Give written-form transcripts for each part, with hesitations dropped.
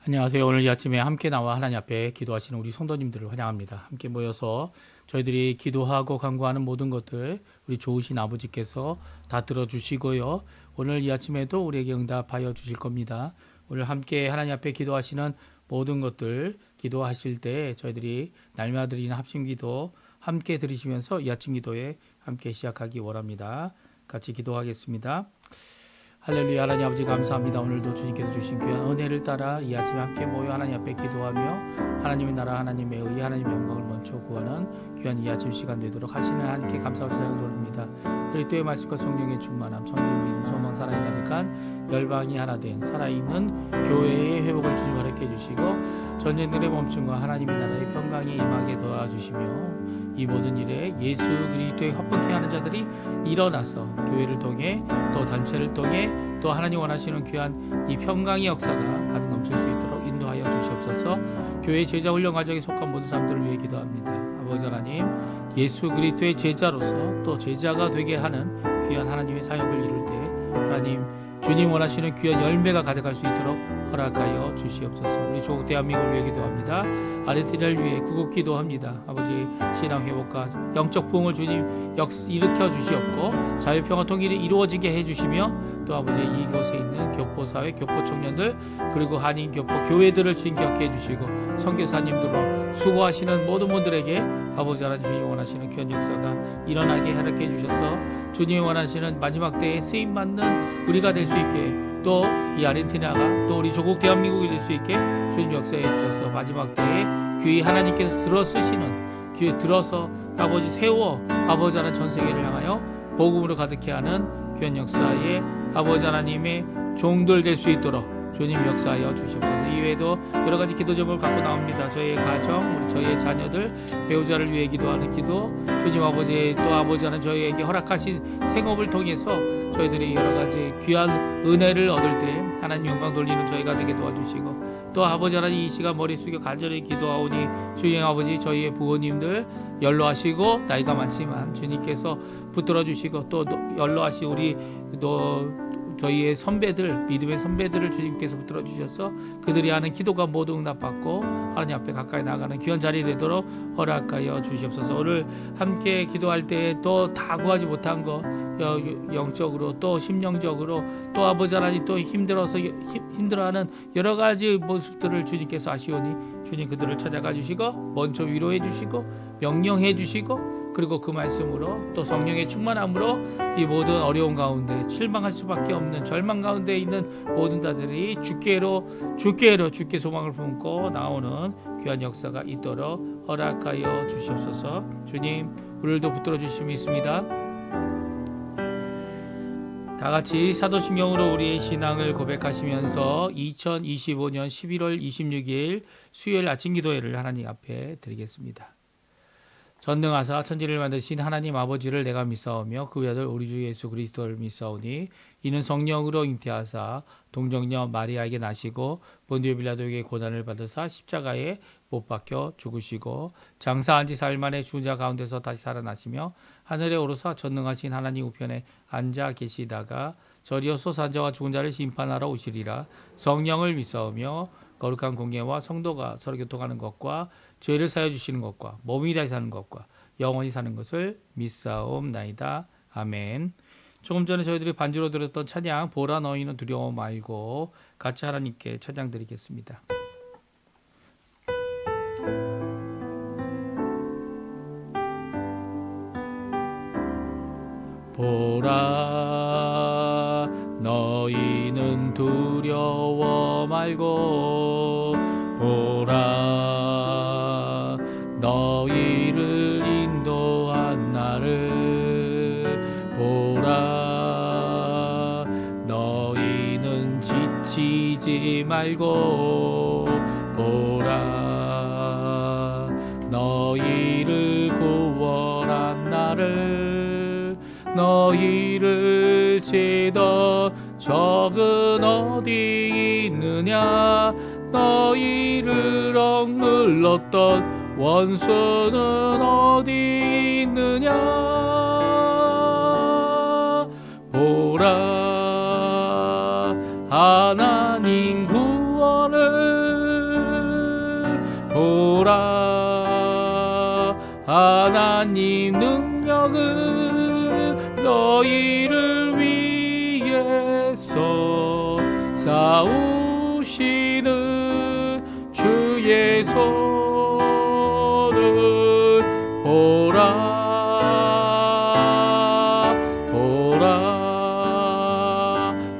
안녕하세요. 오늘 이 아침에 함께 나와 하나님 앞에 기도하시는 우리 성도님들을 환영합니다. 함께 모여서 저희들이 기도하고 간구하는 모든 것들 우리 좋으신 아버지께서 다 들어주시고요. 오늘 이 아침에도 우리에게 응답하여 주실 겁니다. 오늘 함께 하나님 앞에 기도하시는 모든 것들 기도하실 때 저희들이 날마다 드리는 합심기도 함께 들으시면서 이 아침 기도에 함께 시작하기 원합니다. 같이 기도하겠습니다. 할렐루야. 하나님 아버지 감사합니다. 오늘도 주님께서 주신 귀한 은혜를 따라 이 아침에 함께 모여 하나님 앞에 기도하며 하나님의 나라 하나님의 의 하나님의 영광을 먼저 구하는 귀한 이 아침 시간 되도록 하시는 하나님께 감사와 사랑을 돌립니다. 그리스도의 말씀과 성령의 충만함 성경 믿음 소망 사랑이 가득한 열방이 하나 된 살아있는 교회의 회복을 주님 허락해 주시고 전쟁들의 멈춤과 하나님의 나라의 평강이 임하게 도와주시며 이 모든 일에 예수 그리스도의 화평케 하는 자들이 일어나서 교회를 통해 또 단체를 통해 또 하나님 원하시는 귀한 이 평강의 역사가 가득 넘칠 수 있도록 인도하여 주시옵소서. 교회 제자 훈련 과정에 속한 모든 사람들을 위해 기도합니다. 아버지 하나님, 예수 그리스도의 제자로서 또 제자가 되게 하는 귀한 하나님의 사역을 이룰 때 하나님 주님 원하시는 귀한 열매가 가득할 수 있도록 허락하여 주시옵소서. 우리 조국 대한민국을 위해 기도합니다. 아르헨티나를 위해 구국 기도합니다. 아버지 신앙 회복과 영적 부흥을 주님 일으켜 주시옵고 자유평화 통일이 이루어지게 해주시며 또 아버지 이곳에 있는 교포사회 교포 청년들 그리고 한인 교포 교회들을 주님 격해 주시고 선교사님들로 수고하시는 모든 분들에게 아버지 하나님 주님 원하시는 귀한 역사가 일어나게 허락해 주셔서 주님이 원하시는 마지막 때에 쓰임받는 우리가 될 수 있게 또 이 아르헨티나가 또 우리 조국 대한민국이 될 수 있게 주님 역사해 주셔서 마지막 때에 귀히 하나님께서 들어 쓰시는 귀에 들어서 아버지 세워 아버지 하나님 전 세계를 향하여 복음으로 가득해 하는 귀한 역사에 아버지 하나님의 종들 될 수 있도록 주님 역사하여 주시옵소서. 이외에도 여러 가지 기도 제목을 갖고 나옵니다. 저희의 가정, 우리 저희의 자녀들, 배우자를 위해 기도하는 기도, 주님 아버지 또 아버지 하나님 저희에게 허락하신 생업을 통해서 저희들이 여러 가지 귀한 은혜를 얻을 때 하나님 영광 돌리는 저희가 되게 도와주시고 또 아버지 하나님 이 시간 머리 숙여 간절히 기도하오니 주님 아버지 저희의 부모님들 연로하시고 나이가 많지만 주님께서 붙들어 주시고 또 연로하시 우리 저희의 선배들 믿음의 선배들을 주님께서 붙들어 주셔서 그들이 하는 기도가 모두 응답받고 하나님 앞에 가까이 나가는 귀한 자리 되도록 허락하여 주시옵소서. 오늘 함께 기도할 때 또 다 구하지 못한 거 영적으로 또 심령적으로 또 아버지 하나님 또 힘들어하는 여러 가지 모습들을 주님께서 아시오니 주님 그들을 찾아가 주시고 먼저 위로해 주시고 명령해 주시고 그리고 그 말씀으로 또 성령의 충만함으로 이 모든 어려운 가운데 실망할 수밖에 없는 절망 가운데 있는 모든 자들이 주께 소망을 품고 나오는 귀한 역사가 있도록 허락하여 주시옵소서. 주님 오늘도 붙들어 주심이 있습니다. 다 같이 사도신경으로 우리의 신앙을 고백하시면서 2025년 11월 26일 수요일 아침 기도회를 하나님 앞에 드리겠습니다. 전능하사 천지를 만드신 하나님 아버지를 내가 믿사오며 그 외아들 우리 주 예수 그리스도를 믿사오니 이는 성령으로 잉태하사 동정녀 마리아에게 나시고 본디오 빌라도에게 고난을 받으사 십자가에 못 박혀 죽으시고 장사한 지 4일 만에 죽은 자 가운데서 다시 살아나시며 하늘에 오르사 전능하신 하나님 우편에 앉아 계시다가 저리어 솟은 자와 죽은 자를 심판하러 오시리라. 성령을 믿사오며 거룩한 공예와 성도가 서로 교통하는 것과 죄를 사여 주시는 것과 몸이 다시 사는 것과 영원히 사는 것을 믿사옵나이다. 아멘. 조금 전에 저희들이 반주로 들었던 찬양 보라 너희는 두려워 말고 같이 하나님께 찬양 드리겠습니다. 보라 너희는 두려워 말고 보라 너희를 인도한 나를 보라 너희는 지치지 말고 보라 너희를 구원한 나를 너희를 죄던 적은 어디 있느냐 너희를 억눌렀던 원수는 어디 있느냐 보라 하나님 구원을 하나님 능력은 너희를 위해서 싸우시는 주의 손을 보라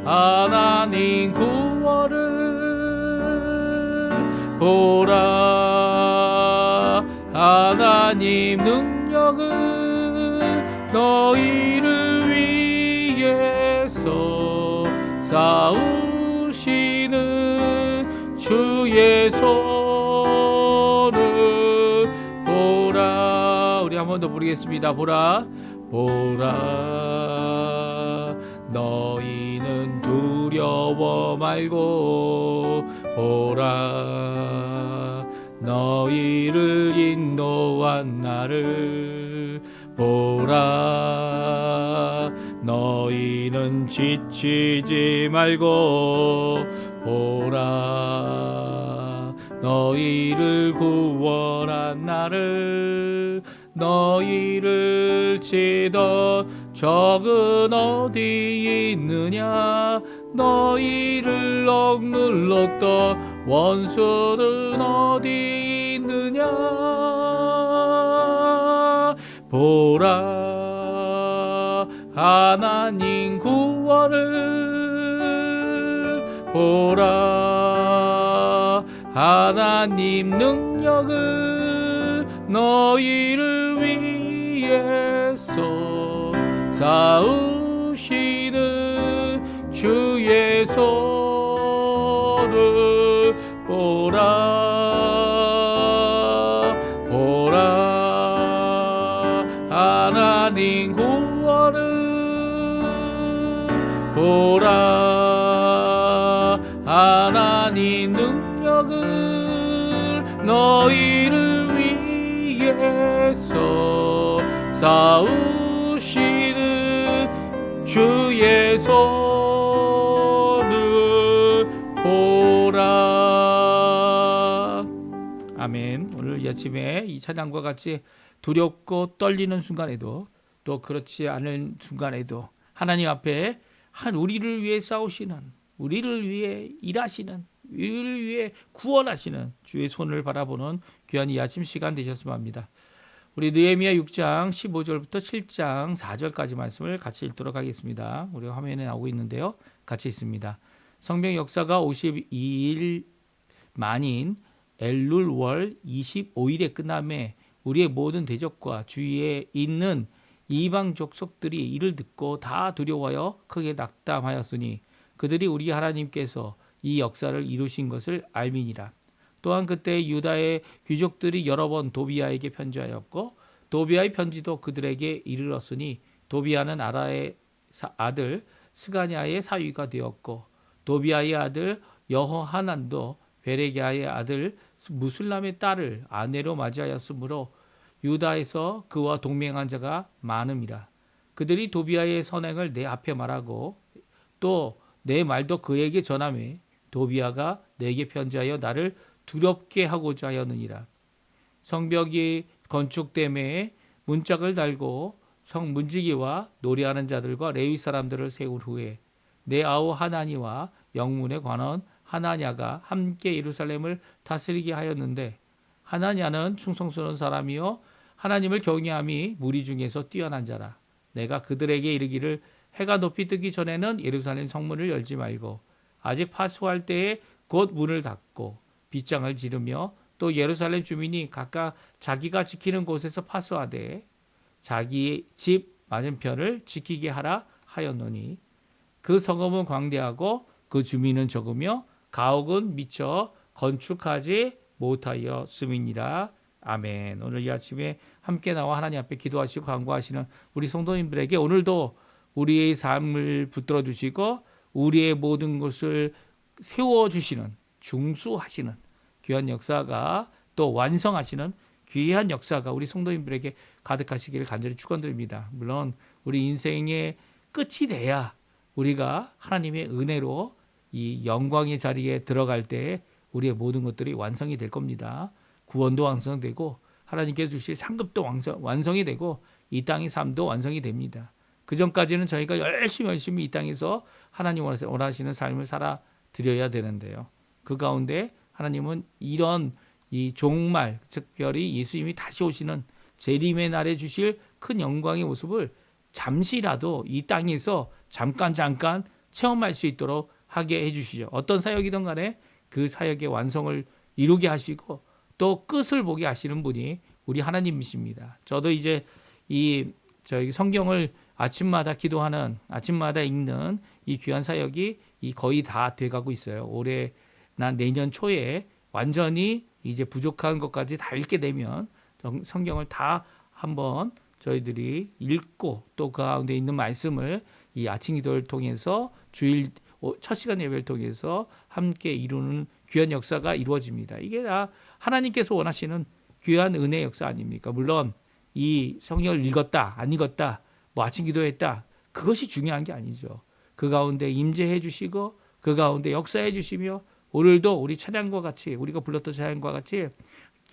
하나님 구원을 보라 하나님 능력은 너희를 위해서 싸우시는 주의 손을 보라. 우리 한 번 더 부르겠습니다. 보라 너희는 두려워 말고 보라 너희를 인도한 나를 보라 너희는 지치지 말고 보라 너희를 구원한 나를 너희를 치던 적은 어디 있느냐 너희를 억눌렀던 원수는 어디 있느냐 보라 하나님 구원을 보라 하나님 능력은 너희를 위해서 싸우시는 주의 손을 보라 하나님 구원을 보라 하나님 능력을 너희를 위해서 싸우시는 주의 손을 보라. 아멘. 오늘 이 아침에 이 찬양과 같이 두렵고 떨리는 순간에도 또 그렇지 않은 순간에도 하나님 앞에 우리를 위해 싸우시는 우리를 위해 일하시는 우리를 위해 구원하시는 주의 손을 바라보는 귀한 이 아침 시간 되셨으면 합니다. 우리 느헤미야 6장 15절부터 7장 4절까지 말씀을 같이 읽도록 하겠습니다. 우리 화면에 나오고 있는데요. 같이 있습니다. 성경 역사가 52일 만인 엘룰월 25일에 끝남에 우리의 모든 대적과 주위에 있는 이방 족속들이 이를 듣고 다 두려워하여 크게 낙담하였으니 그들이 우리 하나님께서 이 역사를 이루신 것을 알미니라. 또한 그때 유다의 귀족들이 여러 번 도비아에게 편지하였고 도비아의 편지도 그들에게 이르렀으니 도비아는 아라의 아들 스가냐의 사위가 되었고 도비아의 아들 여호하난도 베레기야의 아들 무술람의 딸을 아내로 맞이하였으므로 유다에서 그와 동맹한 자가 많음이라. 그들이 도비아의 선행을 내 앞에 말하고 또 내 말도 그에게 전하매 도비아가 내게 편지하여 나를 두렵게 하고자 하였느니라. 성벽이 건축됨에 문짝을 달고 성 문지기와 노래하는 자들과 레위 사람들을 세운 후에 내 아우 하나니와 영문에 관한 하나냐가 함께 예루살렘을 다스리게 하였는데 하나냐는 충성스러운 사람이요 하나님을 경외함이 무리 중에서 뛰어난 자라. 내가 그들에게 이르기를 해가 높이 뜨기 전에는 예루살렘 성문을 열지 말고 아직 파수할 때에 곧 문을 닫고 빗장을 지르며 또 예루살렘 주민이 각각 자기가 지키는 곳에서 파수하되 자기 집 맞은편을 지키게 하라 하였노니 그 성읍은 광대하고 그 주민은 적으며 가옥은 미처 건축하지 못하였음이니라. 아멘. 오늘 이 아침에 함께 나와 하나님 앞에 기도하시고 간구하시는 우리 성도님들에게 오늘도 우리의 삶을 붙들어 주시고 우리의 모든 것을 세워주시는 중수하시는 귀한 역사가 또 완성하시는 귀한 역사가 우리 성도님들에게 가득하시기를 간절히 축원드립니다. 물론 우리 인생의 끝이 돼야 우리가 하나님의 은혜로 이 영광의 자리에 들어갈 때 우리의 모든 것들이 완성이 될 겁니다. 구원도 완성되고 하나님께서 주실 상급도 완성이 되고 이 땅의 삶도 완성이 됩니다. 그 전까지는 저희가 열심히 이 땅에서 하나님 원하시는 삶을 살아 드려야 되는데요. 그 가운데 하나님은 이런 이 종말, 특별히 예수님이 다시 오시는 재림의 날에 주실 큰 영광의 모습을 잠시라도 이 땅에서 잠깐 체험할 수 있도록 하게 해주시죠. 어떤 사역이든 간에 그 사역의 완성을 이루게 하시고 또 끝을 보게 하시는 분이 우리 하나님이십니다. 저도 이제 저희 성경을 아침마다 기도하는, 아침마다 읽는 이 귀한 사역이 거의 다 돼가고 있어요. 올해나 내년 초에 완전히 이제 부족한 것까지 다 읽게 되면 성경을 다 한번 저희들이 읽고 또 그 가운데 있는 말씀을 이 아침 기도를 통해서 주일 첫 시간 예배를 통해서 함께 이루는 귀한 역사가 이루어집니다. 이게 다 하나님께서 원하시는 귀한 은혜 역사 아닙니까? 물론 이 성경을 읽었다, 안 읽었다, 뭐 아침 기도했다, 그것이 중요한 게 아니죠. 그 가운데 임재해 주시고 그 가운데 역사해 주시며 오늘도 우리 찬양과 같이 우리가 불렀던 찬양과 같이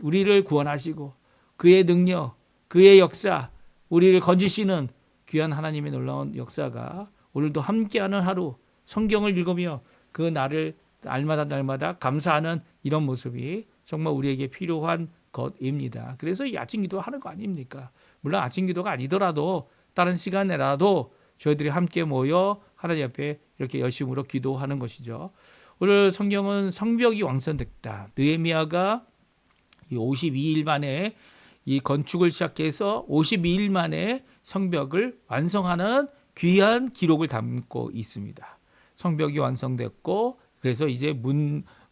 우리를 구원하시고 그의 능력, 그의 역사, 우리를 건지시는 귀한 하나님의 놀라운 역사가 오늘도 함께하는 하루, 성경을 읽으며 그 날을 날마다 감사하는 이런 모습이 정말 우리에게 필요한 것입니다. 그래서 이 아침 기도 하는 거 아닙니까? 물론 아침 기도가 아니더라도 다른 시간에라도 저희들이 함께 모여 하나님 앞에 이렇게 열심으로 기도하는 것이죠. 오늘 성경은 성벽이 완성됐다. 느헤미야가 52일 만에 이 건축을 시작해서 52일 만에 성벽을 완성하는 귀한 기록을 담고 있습니다. 성벽이 완성됐고 그래서 이제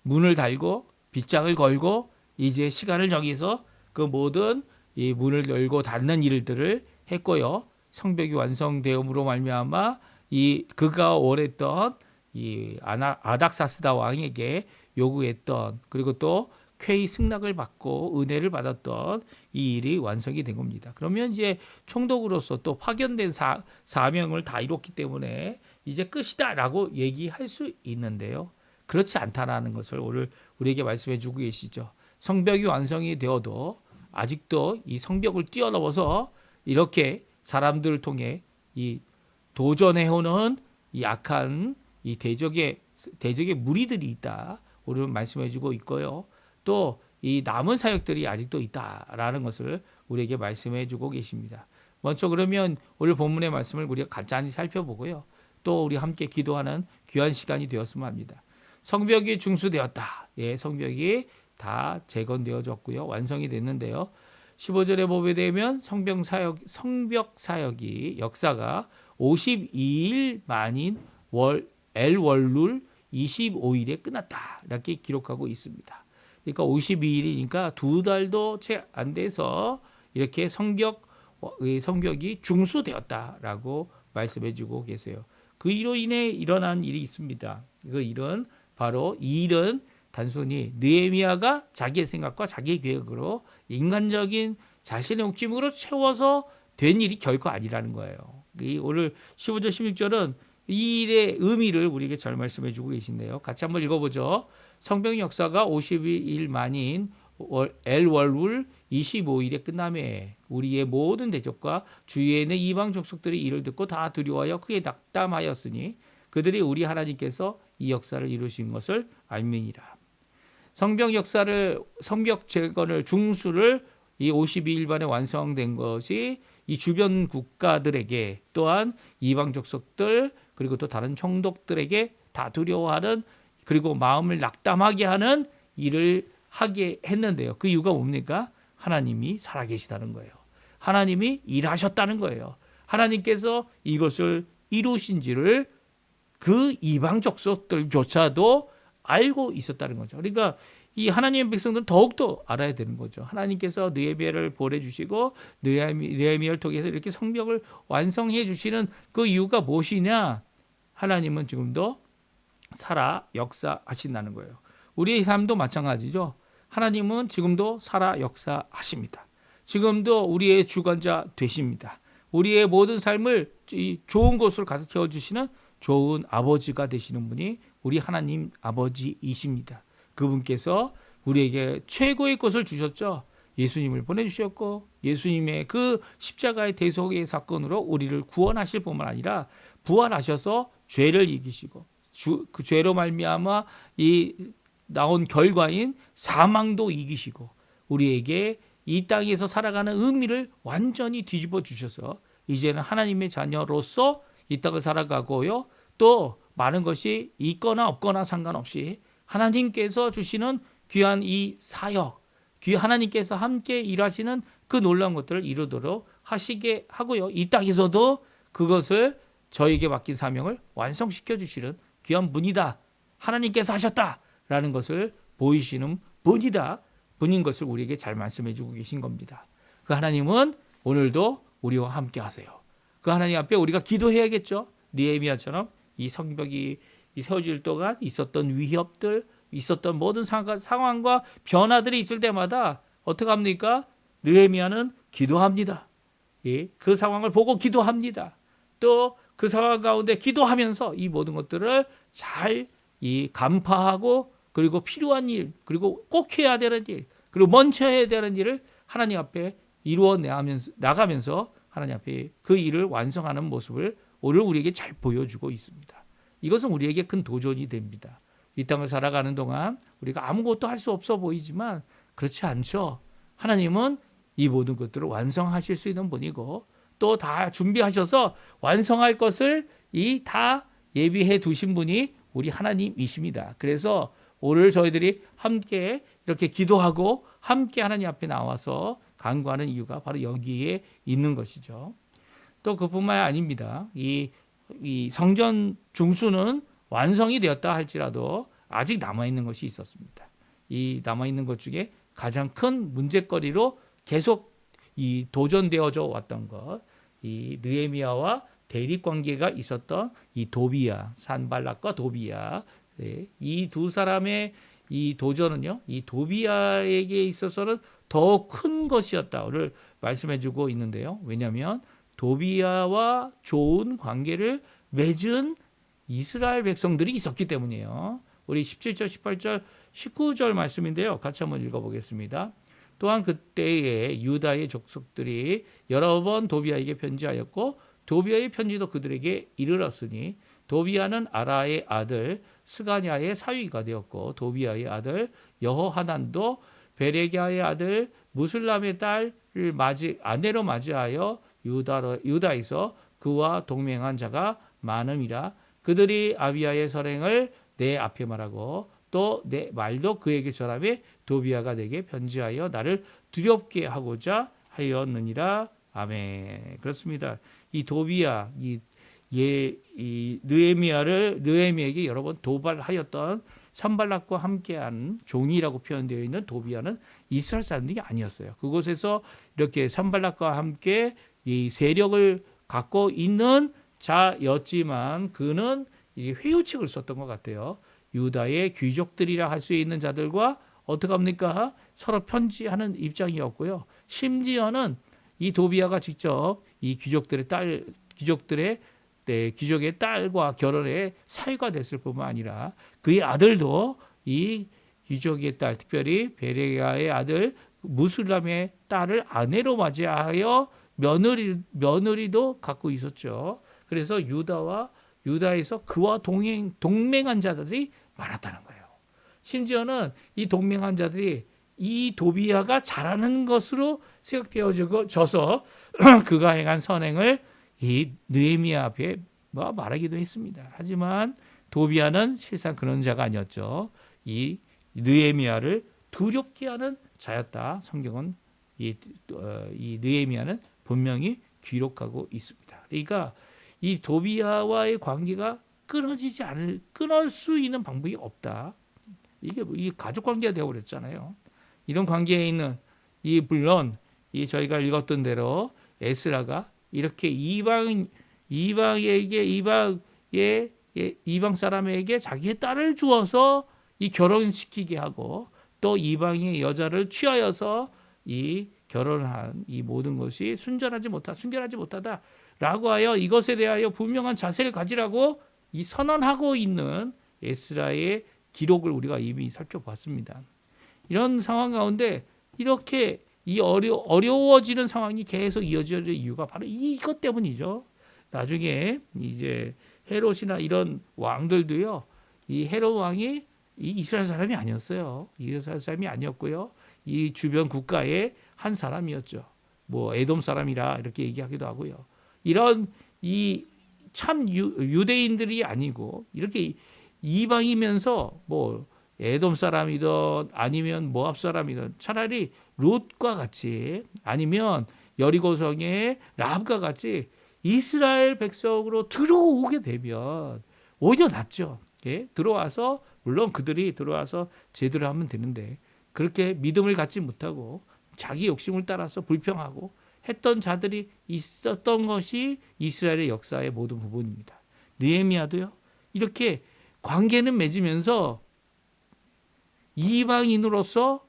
문을 달고 빗장을 걸고 이제 시간을 정해서 그 모든 이 문을 열고 닫는 일들을 했고요. 성벽이 완성되음으로 말미암아 이 그가 원했던 이 아닥사스다 왕에게 요구했던 그리고 또 쾌히 승낙을 받고 은혜를 받았던 이 일이 완성이 된 겁니다. 그러면 이제 총독으로서 또 파견된 사명을 다 이뤘기 때문에 이제 끝이다라고 얘기할 수 있는데요. 그렇지 않다라는 것을 오늘 우리에게 말씀해 주고 계시죠. 성벽이 완성이 되어도 아직도 이 성벽을 뛰어넘어서 이렇게 사람들을 통해 이 도전해오는 이 악한 이 대적의 무리들이 있다. 오늘 말씀해 주고 있고요. 또 이 남은 사역들이 아직도 있다라는 것을 우리에게 말씀해 주고 계십니다. 먼저 그러면 오늘 본문의 말씀을 우리가 간단히 살펴보고요. 또 우리 함께 기도하는 귀한 시간이 되었으면 합니다. 성벽이 중수되었다. 예, 성벽이 다 재건되어졌고요. 완성이 됐는데요. 15절에 보게 되면 성벽 사역이 역사가 52일 만인 엘월룰 25일에 끝났다. 이렇게 기록하고 있습니다. 그러니까 52일이니까 2달도 채 안 돼서 이렇게 성벽이 중수되었다라고 말씀해 주고 계세요. 그 일로 인해 일어난 일이 있습니다. 그 일은 바로 이 일은 단순히 느헤미야가 자기의 생각과 자기의 계획으로 인간적인 자신의 욕심으로 채워서 된 일이 결코 아니라는 거예요. 오늘 15절 16절은 이 일의 의미를 우리에게 잘 말씀해 주고 계신데요. 같이 한번 읽어보죠. 성벽 역사가 52일 만인 엘월룰 25일에 끝남에 우리의 모든 대적과 주위에 있는 이방 족속들이 이를 듣고 다 두려워하여 크게 낙담하였으니 그들이 우리 하나님께서 이 역사를 이루신 것을 알미니라. 성벽 재건을 중수를 이 52일 만에 완성된 것이 이 주변 국가들에게 또한 이방 족속들 그리고 또 다른 총독들에게 다 두려워하는 그리고 마음을 낙담하게 하는 일을 하게 했는데요. 그 이유가 뭡니까? 하나님이 살아계시다는 거예요. 하나님이 일하셨다는 거예요. 하나님께서 이것을 이루신지를 그 이방 족속들조차도 알고 있었다는 거죠. 그러니까 이 하나님의 백성들은 더욱더 알아야 되는 거죠. 하나님께서 느헤미야를 보내주시고 느헤미야를 통해서 이렇게 성벽을 완성해 주시는 그 이유가 무엇이냐? 하나님은 지금도 살아 역사하신다는 거예요. 우리의 삶도 마찬가지죠. 하나님은 지금도 살아 역사하십니다. 지금도 우리의 주관자 되십니다. 우리의 모든 삶을 좋은 곳으로 가득 채워주시는 좋은 아버지가 되시는 분이 우리 하나님 아버지이십니다. 그분께서 우리에게 최고의 것을 주셨죠. 예수님을 보내주셨고 예수님의 그 십자가의 대속의 사건으로 우리를 구원하실 뿐만 아니라 부활하셔서 죄를 이기시고 그 죄로 말미암아 이 나온 결과인 사망도 이기시고 우리에게 이 땅에서 살아가는 의미를 완전히 뒤집어 주셔서 이제는 하나님의 자녀로서 이 땅을 살아가고요. 또 많은 것이 있거나 없거나 상관없이 하나님께서 주시는 귀한 이 사역, 하나님께서 함께 일하시는 그 놀라운 것들을 이루도록 하시게 하고요. 이 땅에서도 그것을 저에게 맡긴 사명을 완성시켜 주시는 귀한 분이다. 하나님께서 하셨다라는 것을 보이시는 분인 것을 우리에게 잘 말씀해 주고 계신 겁니다. 그 하나님은 오늘도 우리와 함께 하세요. 그 하나님 앞에 우리가 기도해야겠죠. 느헤미야처럼 이 성벽이 세워질 동안 있었던 위협들, 있었던 모든 상황과 변화들이 있을 때마다 어떻게 합니까? 느헤미야는 기도합니다. 예, 그 상황을 보고 기도합니다. 또 그 상황 가운데 기도하면서 이 모든 것들을 잘 간파하고 그리고 필요한 일, 그리고 꼭 해야 되는 일, 그리고 먼저 해야 되는 일을 하나님 앞에 이루어 나가면서 하나님 앞에 그 일을 완성하는 모습을 오늘 우리에게 잘 보여주고 있습니다. 이것은 우리에게 큰 도전이 됩니다. 이 땅을 살아가는 동안 우리가 아무것도 할 수 없어 보이지만 그렇지 않죠. 하나님은 이 모든 것들을 완성하실 수 있는 분이고 또 다 준비하셔서 완성할 것을 다 예비해 두신 분이 우리 하나님이십니다. 그래서 오늘 저희들이 함께 이렇게 기도하고 함께 하나님 앞에 나와서 간구하는 이유가 바로 여기에 있는 것이죠. 또 그뿐만 아닙니다. 이 성전 중수는 완성이 되었다 할지라도 아직 남아있는 것이 있었습니다. 이 남아있는 것 중에 가장 큰 문제거리로 계속 도전되어져 왔던 것, 이 느헤미야와 대립 관계가 있었던 이 도비야, 산발락과 도비야, 이 두 사람의 이 도전은요, 이 도비야에게 있어서는 더 큰 것이었다를 말씀해주고 있는데요. 왜냐하면 도비야와 좋은 관계를 맺은 이스라엘 백성들이 있었기 때문이에요. 우리 17절, 18절, 19절 말씀인데요. 같이 한번 읽어보겠습니다. 또한 그때에 유다의 족속들이 여러 번 도비야에게 편지하였고 도비야의 편지도 그들에게 이르렀으니 도비야는 아라의 아들 스가냐의 사위가 되었고 도비야의 아들 여호하난도 베레갸의 아들 무슬람의 딸을 아내로 맞이하여 유다에서 그와 동맹한 자가 많음이라. 그들이 아비야의 선행을 내 앞에 말하고 또 내 말도 그에게 전하며 도비야가 내게 편지하여 나를 두렵게 하고자 하였느니라. 아멘. 그렇습니다. 이 도비야, 이 느헤미야에게 여러 번 도발하였던 산발락과 함께한 종이라고 표현되어 있는 도비야는 이스라엘 사람들이 아니었어요. 그곳에서 이렇게 산발락과 함께 이 세력을 갖고 있는 자였지만 그는 이 회유책을 썼던 것 같아요. 유다의 귀족들이라 할 수 있는 자들과 어떻게 합니까? 서로 편지하는 입장이었고요. 심지어는 이 도비야가 직접 이 귀족의 딸과 결혼해 사위가 됐을 뿐만 아니라 그의 아들도 이 귀족의 딸, 특별히 베레야의 아들 무슬람의 딸을 아내로 맞이하여 며느리도 갖고 있었죠. 그래서 유다에서 그와 동맹한 자들이 많았다는 거예요. 심지어는 이 동맹한 자들이 이 도비야가 잘하는 것으로 생각되어져서 그가 행한 선행을 이 느헤미야 앞에 말하기도 했습니다. 하지만 도비야는 실상 그런 자가 아니었죠. 이 느헤미야를 두렵게 하는 자였다. 성경은 이 느헤미야는 분명히 기록하고 있습니다. 그러니까 이 도비야와의 관계가 끊을 수 있는 방법이 없다. 이게 가족 관계가 되어버렸잖아요. 이런 관계에 있는 물론 저희가 읽었던 대로 에스라가 이렇게 이방 사람에게 자기의 딸을 주어서 이 결혼시키게 하고 또 이방의 여자를 취하여서 이 결혼한 이 모든 것이 순결하지 못하다라고 하여 이것에 대하여 분명한 자세를 가지라고 이 선언하고 있는 에스라의 기록을 우리가 이미 살펴봤습니다. 이런 상황 가운데 이렇게 이 어려워지는 상황이 계속 이어지는 이유가 바로 이것 때문이죠. 나중에 이제 헤롯이나 이런 왕들도요. 이 헤롯 왕이 이 이스라엘 사람이 아니었어요. 이스라엘 사람이 아니었고요. 이 주변 국가의 한 사람이었죠. 뭐 에돔 사람이라 이렇게 얘기하기도 하고요. 이런 이 참 유대인들이 아니고 이렇게 이방이면서 뭐 에돔 사람이든 아니면 모압 사람이든 차라리 롯과 같이 아니면 여리고성의 라합과 같이 이스라엘 백성으로 들어오게 되면 오히려 낫죠. 예? 들어와서 물론 그들이 들어와서 제대로 하면 되는데 그렇게 믿음을 갖지 못하고 자기 욕심을 따라서 불평하고 했던 자들이 있었던 것이 이스라엘의 역사의 모든 부분입니다. 느헤미야도요. 이렇게 관계는 맺으면서 이방인으로서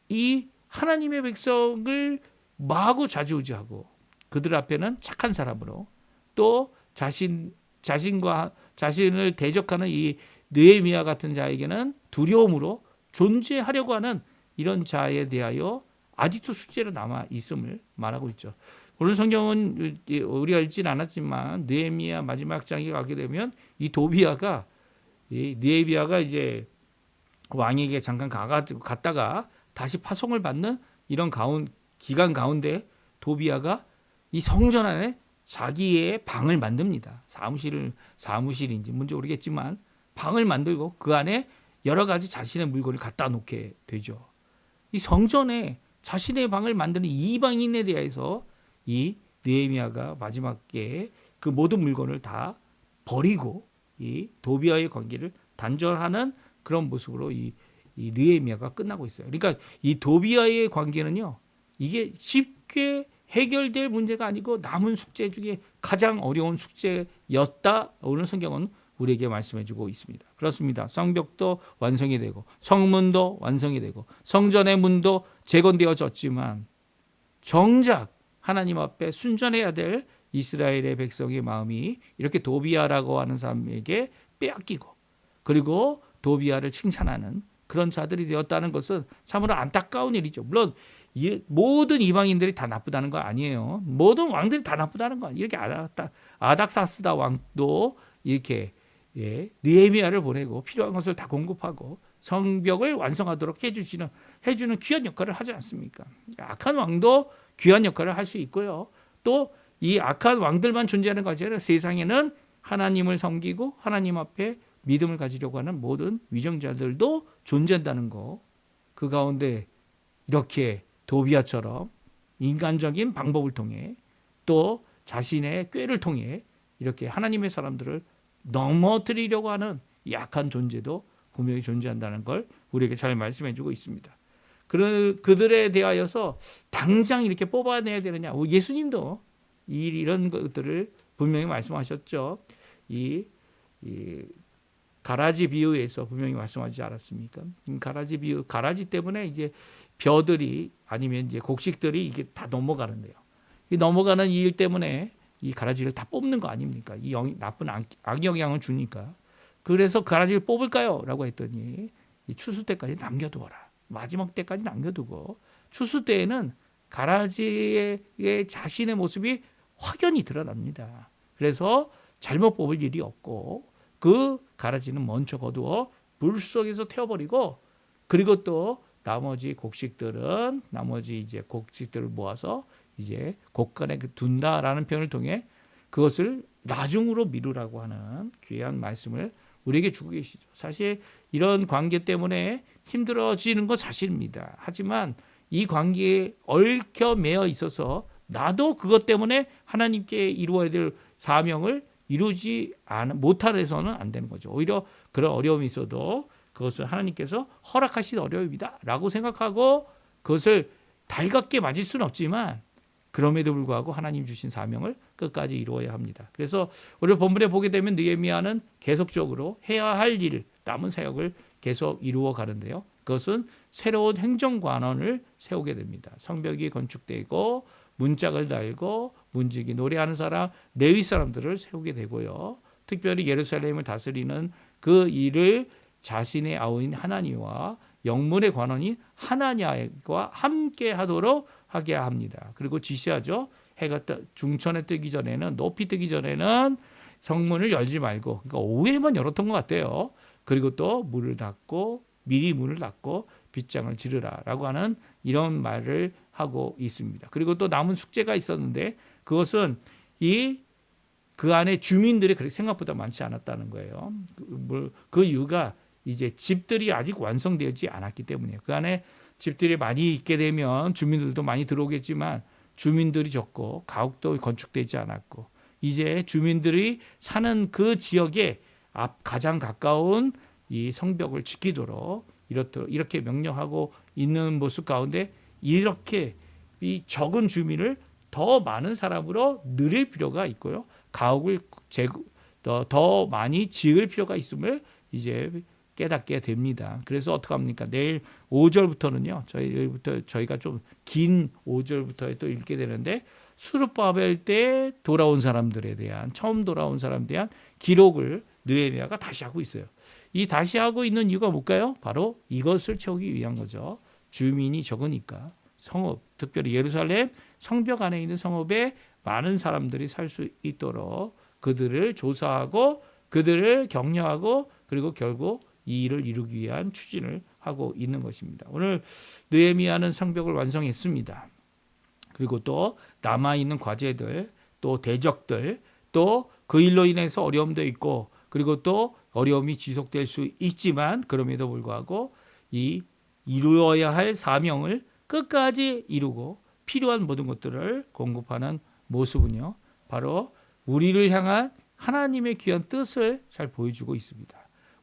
이 하나님의 백성을 마구 좌지우지하고 그들 앞에는 착한 사람으로 또 자신과 자신을 대적하는 이 느헤미야 같은 자에게는 두려움으로 존재하려고 하는 이런 자에 대하여 아직도 숙제로 남아 있음을 말하고 있죠. 오늘 성경은 우리가 읽지는 않았지만 느헤미야 마지막 장에 가게 되면 이 도비야가 이제 왕에게 잠깐 갔다가 다시 파송을 받는 이런 기간 가운데 도비야가 이 성전 안에 자기의 방을 만듭니다. 사무실인지 뭔지 모르겠지만 방을 만들고 그 안에 여러 가지 자신의 물건을 갖다 놓게 되죠. 이 성전에 자신의 방을 만드는 이방인에 대해서 이 느헤미야가 마지막에 그 모든 물건을 다 버리고 이 도비야의 관계를 단절하는 그런 모습으로 이 느헤미야가 끝나고 있어요. 그러니까 이 도비야의 관계는요. 이게 쉽게 해결될 문제가 아니고 남은 숙제 중에 가장 어려운 숙제였다. 오늘 성경은 우리에게 말씀해주고 있습니다. 그렇습니다. 성벽도 완성이 되고 성문도 완성이 되고 성전의 문도 재건되어졌지만 정작 하나님 앞에 순전해야 될 이스라엘의 백성의 마음이 이렇게 도비야라고 하는 사람에게 빼앗기고 그리고 도비야를 칭찬하는 그런 자들이 되었다는 것은 참으로 안타까운 일이죠. 물론 모든 이방인들이 다 나쁘다는 거 아니에요. 모든 왕들이 다 나쁘다는 거 아니에요. 이렇게 아닥사스다 왕도 이렇게 느헤미야를 보내고 필요한 것을 다 공급하고 성벽을 완성하도록 해주는 귀한 역할을 하지 않습니까? 악한 왕도 귀한 역할을 할 수 있고요. 또 이 악한 왕들만 존재하는 것이 아니라 세상에는 하나님을 섬기고 하나님 앞에 믿음을 가지려고 하는 모든 위정자들도 존재한다는 거. 그 가운데 이렇게 도비야처럼 인간적인 방법을 통해 또 자신의 꾀를 통해 이렇게 하나님의 사람들을 넘어뜨리려고 하는 약한 존재도 분명히 존재한다는 걸 우리에게 잘 말씀해 주고 있습니다. 그들에 대하여서 당장 이렇게 뽑아내야 되느냐. 예수님도 이런 것들을 분명히 말씀하셨죠. 이 가라지 비유에서 분명히 말씀하지 않았습니까? 가라지 때문에 이제 벼들이 아니면 이제 곡식들이 이게 다 넘어가는데요. 이 넘어가는 이 일 때문에 이 가라지를 다 뽑는 거 아닙니까? 이 나쁜 악영향을 주니까. 그래서 가라지를 뽑을까요? 라고 했더니 이 추수 때까지 남겨두어라. 마지막 때까지 남겨두고 추수 때에는 가라지의 자신의 모습이 확연히 드러납니다. 그래서 잘못 뽑을 일이 없고 그 가라지는 먼저 거두어 물 속에서 태워버리고 그리고 또 나머지 곡식들을 모아서 이제 곡간에 둔다라는 표현을 통해 그것을 나중으로 미루라고 하는 귀한 말씀을 우리에게 주고 계시죠. 사실 이런 관계 때문에 힘들어지는 건 사실입니다. 하지만 이 관계에 얽혀 매여 있어서 나도 그것 때문에 하나님께 이루어야 될 사명을 이루지 못하래서는 안 되는 거죠. 오히려 그런 어려움이 있어도 그것을 하나님께서 허락하신 어려움이다 라고 생각하고 그것을 달갑게 맞을 수는 없지만 그럼에도 불구하고 하나님 주신 사명을 끝까지 이루어야 합니다. 그래서 오늘 본문에 보게 되면 느헤미야는 계속적으로 해야 할 일, 남은 사역을 계속 이루어 가는데요. 그것은 새로운 행정관원을 세우게 됩니다. 성벽이 건축되고 문짝을 달고 문지기 노래하는 사람, 레위 사람들을 세우게 되고요. 특별히 예루살렘을 다스리는 그 일을 자신의 아우인 하나니와 영문의 관원인 하나냐와 함께 하도록 하게 합니다. 그리고 지시하죠. 해가 중천에 뜨기 전에는, 높이 뜨기 전에는 성문을 열지 말고, 그러니까 오후에만 열었던 것 같아요. 그리고 또 문을 닫고, 미리 문을 닫고 빗장을 지르라라고 하는 이런 말을 하고 있습니다. 그리고 또 남은 숙제가 있었는데, 그것은 그 안에 주민들이 그렇게 생각보다 많지 않았다는 거예요. 그 이유가 이제 집들이 아직 완성되지 않았기 때문이에요. 그 안에 집들이 많이 있게 되면 주민들도 많이 들어오겠지만, 주민들이 적고 가옥도 건축되지 않았고, 이제 주민들이 사는 그 지역에 가장 가까운 이 성벽을 지키도록 이렇게 명령하고 있는 모습 가운데, 이렇게 이 적은 주민을 더 많은 사람으로 늘릴 필요가 있고요. 가옥을 더 많이 지을 필요가 있음을 이제 깨닫게 됩니다. 그래서 어떻게 합니까? 내일 5절부터는요. 저희가 좀 긴 5절부터 또 읽게 되는데, 수르바벨 때 돌아온 사람들에 대한, 처음 돌아온 사람들에 대한 기록을 느헤미야가 다시 하고 있어요. 이 다시 하고 있는 이유가 뭘까요? 바로 이것을 채우기 위한 거죠. 주민이 적으니까 성읍, 특별히 예루살렘 성벽 안에 있는 성읍에 많은 사람들이 살 수 있도록 그들을 조사하고 그들을 격려하고, 그리고 결국 이 일을 이루기 위한 추진을 하고 있는 것입니다. 오늘 느헤미야는 성벽을 완성했습니다. 그리고 또 남아있는 과제들, 또 대적들, 또 그 일로 인해서 어려움도 있고, 그리고 또 어려움이 지속될 수 있지만, 그럼에도 불구하고 이 이루어야 할 사명을 끝까지 이루고 필요한 모든 것들을 공급하는 모습은요, 바로 우리를 향한 하나님의 귀한 뜻을 잘 보여주고 있습니다.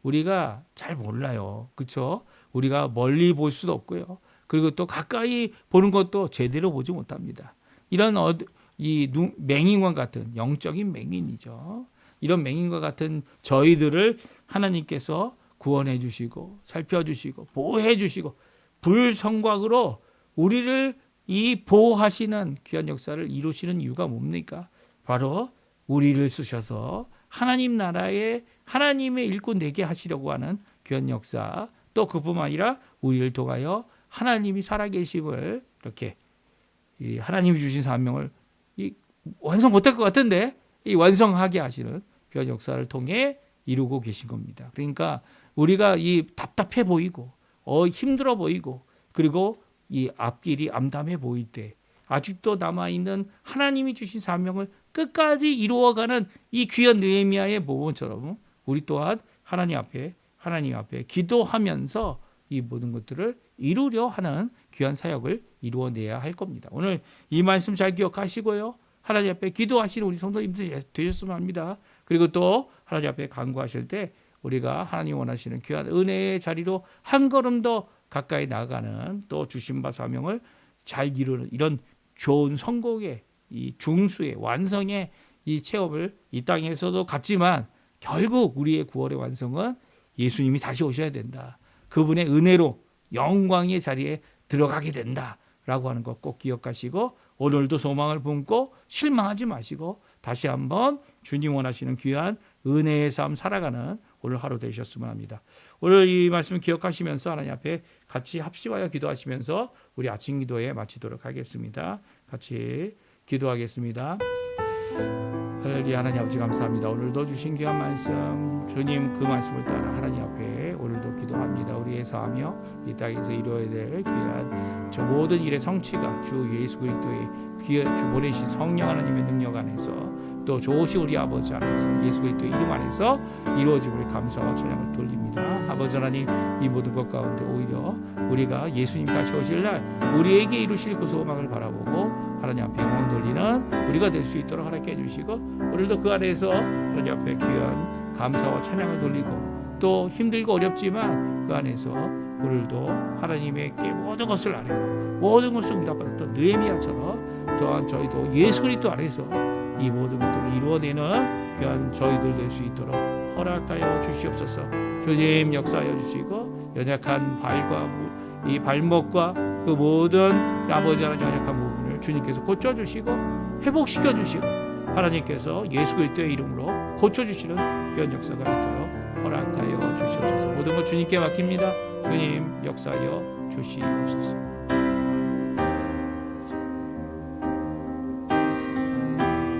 우리가 잘 몰라요. 그렇죠? 우리가 멀리 볼 수도 없고요. 그리고 또 가까이 보는 것도 제대로 보지 못합니다. 이런 맹인과 같은 영적인 맹인이죠. 이런 맹인과 같은 저희들을 하나님께서 구원해 주시고 살펴주시고 보호해 주시고 불성곽으로 우리를 이 보호하시는 귀한 역사를 이루시는 이유가 뭡니까? 바로 우리를 쓰셔서 하나님 나라에 하나님의 일꾼 되게 하시려고 하는 귀한 역사, 또 그뿐만 아니라 우리를 통하여 하나님이 살아계심을, 이렇게 이 하나님이 주신 사명을 완성 못할 것 같은데 이 완성하게 하시는 귀한 역사를 통해 이루고 계신 겁니다. 그러니까 우리가 이 답답해 보이고 힘들어 보이고, 그리고 이 앞길이 암담해 보일 때 아직도 남아있는 하나님이 주신 사명을 끝까지 이루어가는 이 귀한 느헤미야의 모범처럼 우리 또한 하나님 앞에 기도하면서 이 모든 것들을 이루려 하는 귀한 사역을 이루어내야 할 겁니다. 오늘 이 말씀 잘 기억하시고요. 하나님 앞에 기도하시는 우리 성도님들 되셨으면 합니다. 그리고 또 하나님 앞에 간구하실 때 우리가 하나님 원하시는 귀한 은혜의 자리로 한 걸음 더 가까이 나아가는, 또 주신 바 사명을 잘 이루는 이런 좋은 성공의 이 중수의 완성의 이 체험을 이 땅에서도 갖지만, 결국 우리의 구원의 완성은 예수님이 다시 오셔야 된다. 그분의 은혜로 영광의 자리에 들어가게 된다라고 하는 것 꼭 기억하시고, 오늘도 소망을 품고 실망하지 마시고 다시 한번 주님 원하시는 귀한 은혜의 삶 살아가는 오늘 하루 되셨으면 합니다. 오늘 이 말씀 기억하시면서 하나님 앞에 같이 합심하여 기도하시면서 우리 아침 기도에 마치도록 하겠습니다. 같이 기도하겠습니다. 할렐루야. 하나님 아버지 감사합니다. 오늘도 주신 귀한 말씀, 주님 그 말씀을 따라 하나님 앞에 오늘도 기도합니다. 우리의 사며 이 땅에서 이루어야 될 귀한 저 모든 일의 성취가 주 예수 그리스도의 주 보내신 성령 하나님의 능력 안에서, 또 좋으신 우리 아버지 안에서, 예수 그리스도의 이름 안에서 이루어짐을 감사와 찬양을 돌립니다. 아버지 하나님, 이 모든 것 가운데 오히려 우리가 예수님 다시 오실 날 우리에게 이루실 그 소망을 바라보고 하나님 앞에 영광 돌리는 우리가 될 수 있도록 허락해 주시고, 오늘도 그 안에서 하나님 앞에 귀한 감사와 찬양을 돌리고, 또 힘들고 어렵지만 그 안에서 오늘도 하나님에게 모든 것을 아뢰고 모든 것을 응답받았던 느헤미야처럼 또한 저희도 예수 그리스도 안에서 이 모든 것들을 이루어내는 귀한 저희들 될 수 있도록 허락하여 주시옵소서. 주님 역사하여 주시고, 연약한 발과 이 발목과 그 모든 아버지 하나님 연약한 부분을 주님께서 고쳐주시고 회복시켜 주시고, 하나님께서 예수 그리스도의 이름으로 고쳐주시는 귀한 역사가 있도록 허락하여 주시옵소서. 모든 것 주님께 맡깁니다. 주님 역사하여 주시옵소서.